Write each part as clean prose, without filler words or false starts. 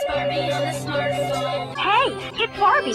Hey, it's Barbie.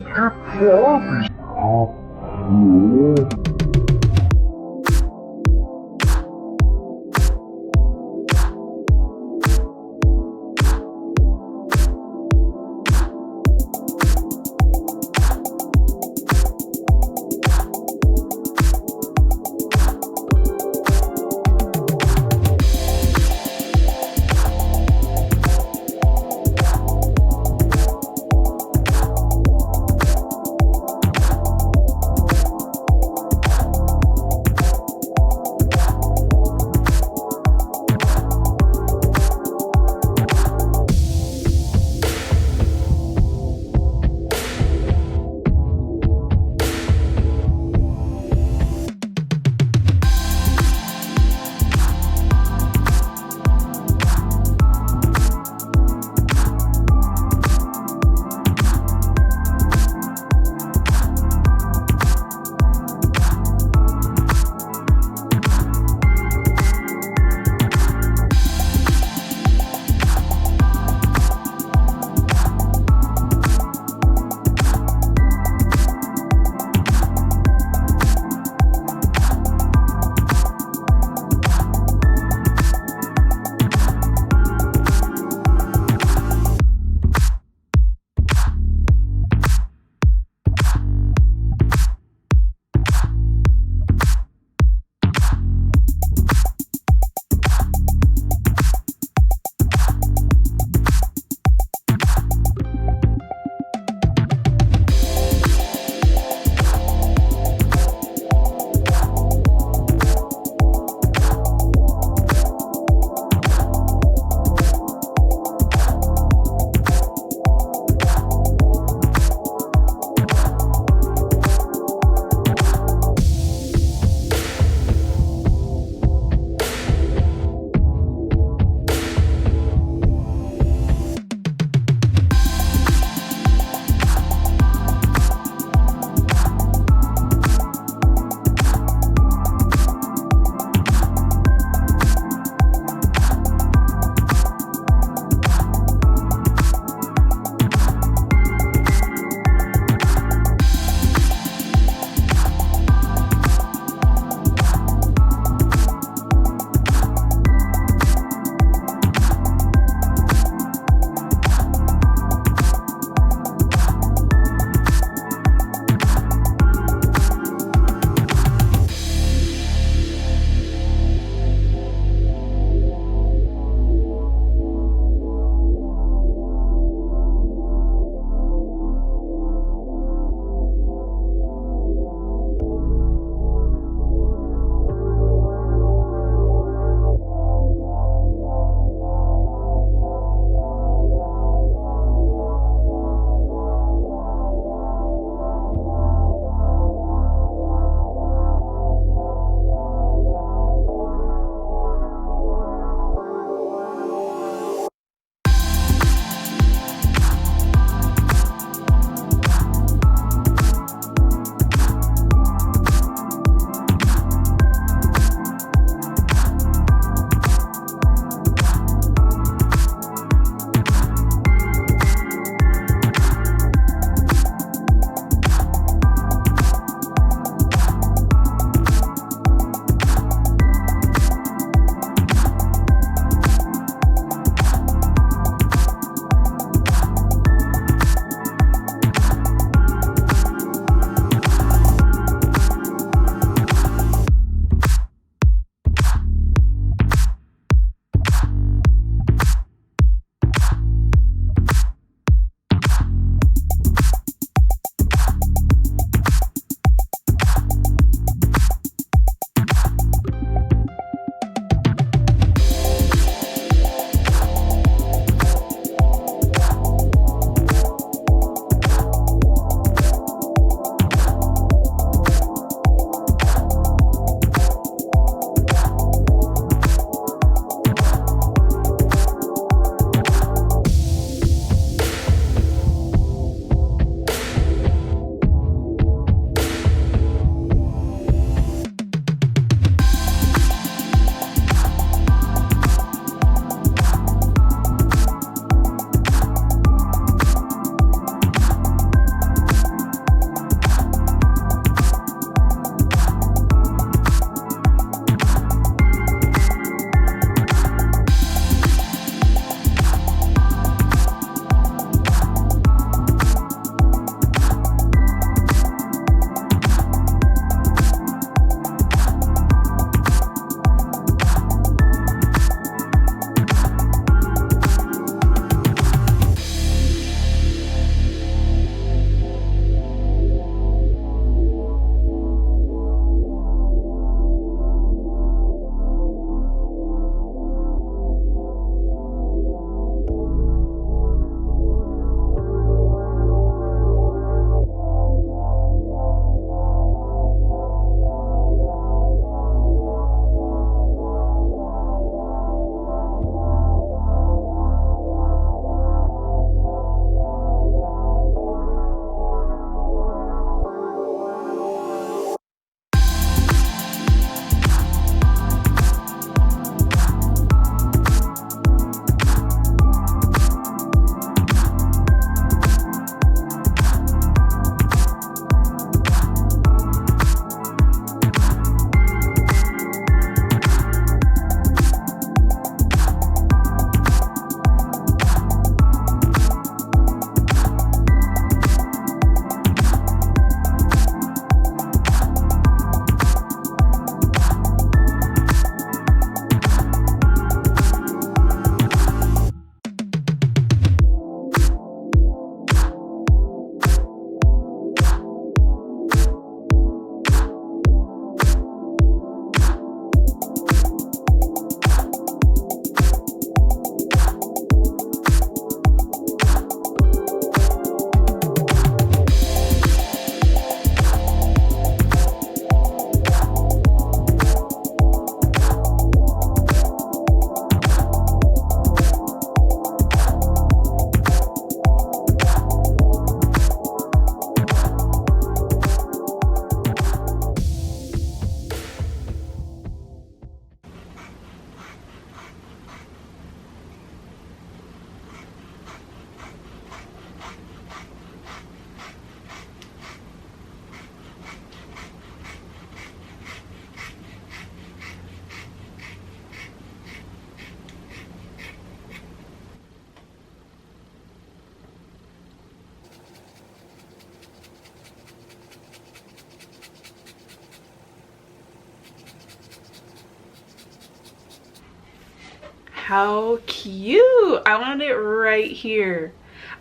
How cute. I wanted it right here.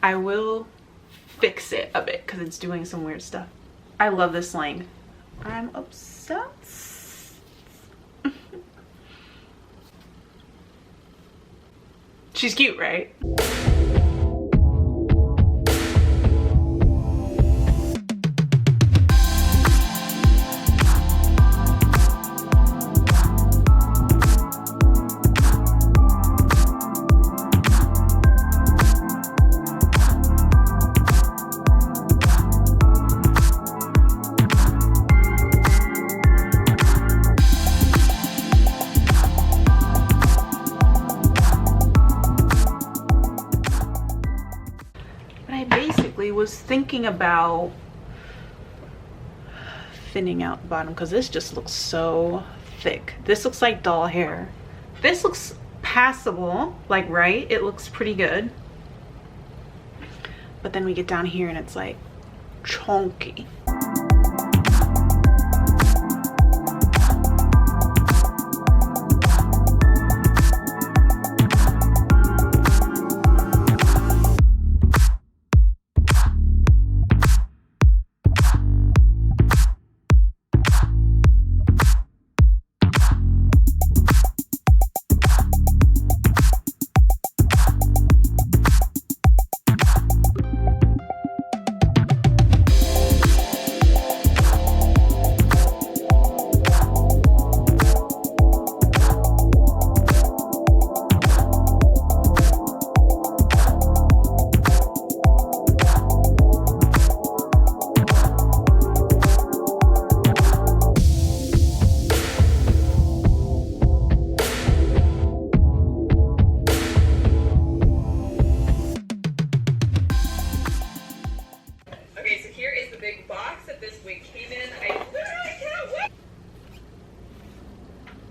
I will fix it a bit because it's doing some weird stuff. I love this length. I'm obsessed. She's cute, right? Was thinking about thinning out the bottom because this just looks so thick. This looks like doll hair. This looks passable, like, right? It looks pretty good. But then we get down here and it's like chunky.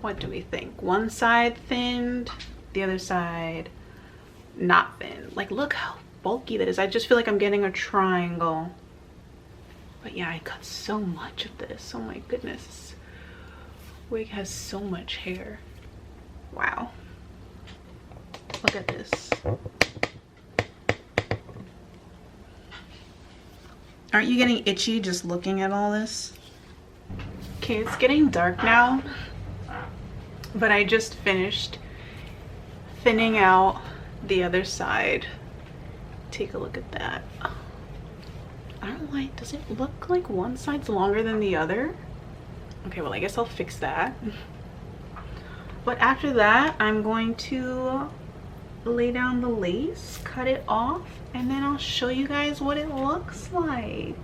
What do we think? One side thinned, the other side not thin. Like, look how bulky that is. I just feel like I'm getting a triangle. But yeah, I cut so much of this. Oh my goodness. This wig has so much hair. Wow. Look at this. Aren't you getting itchy just looking at all this? Okay, it's getting dark now. But I just finished thinning out the other side. Take a look at that. I don't like, does it look like one side's longer than the other? Okay, well, I guess I'll fix that. But after that, I'm going to lay down the lace, cut it off, and then I'll show you guys what it looks like.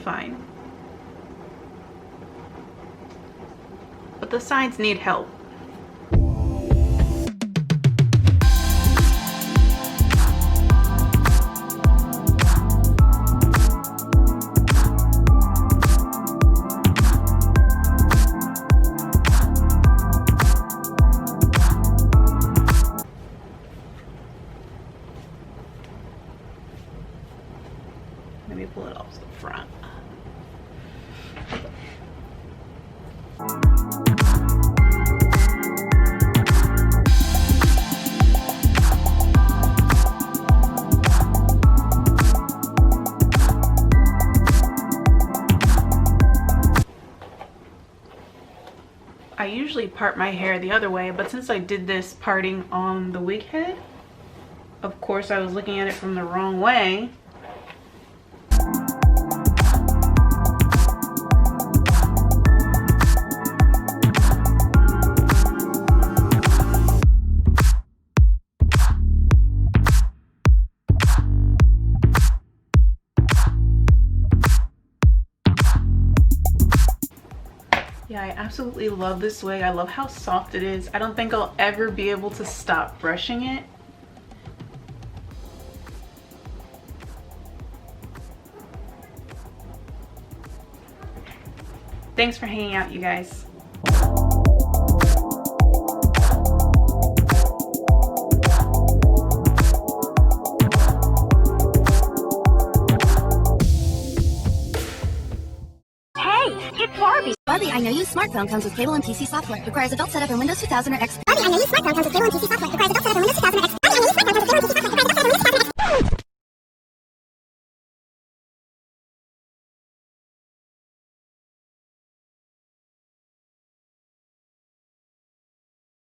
fine. But the sides need help. Maybe pull it off the front. I usually part my hair the other way, but since I did this parting on the wig head, of course I was looking at it from the wrong way. Yeah, I absolutely love this wig. I love how soft it is. I don't think I'll ever be able to stop brushing it. Thanks for hanging out, you guys. Barbie, I know you smartphone comes with cable and PC software. Requires adult setup in Windows 2000 or Expen. Barbie, I know you smartphone comes with cable and PC software. Requires adult setup in Windows 2000 or Expen.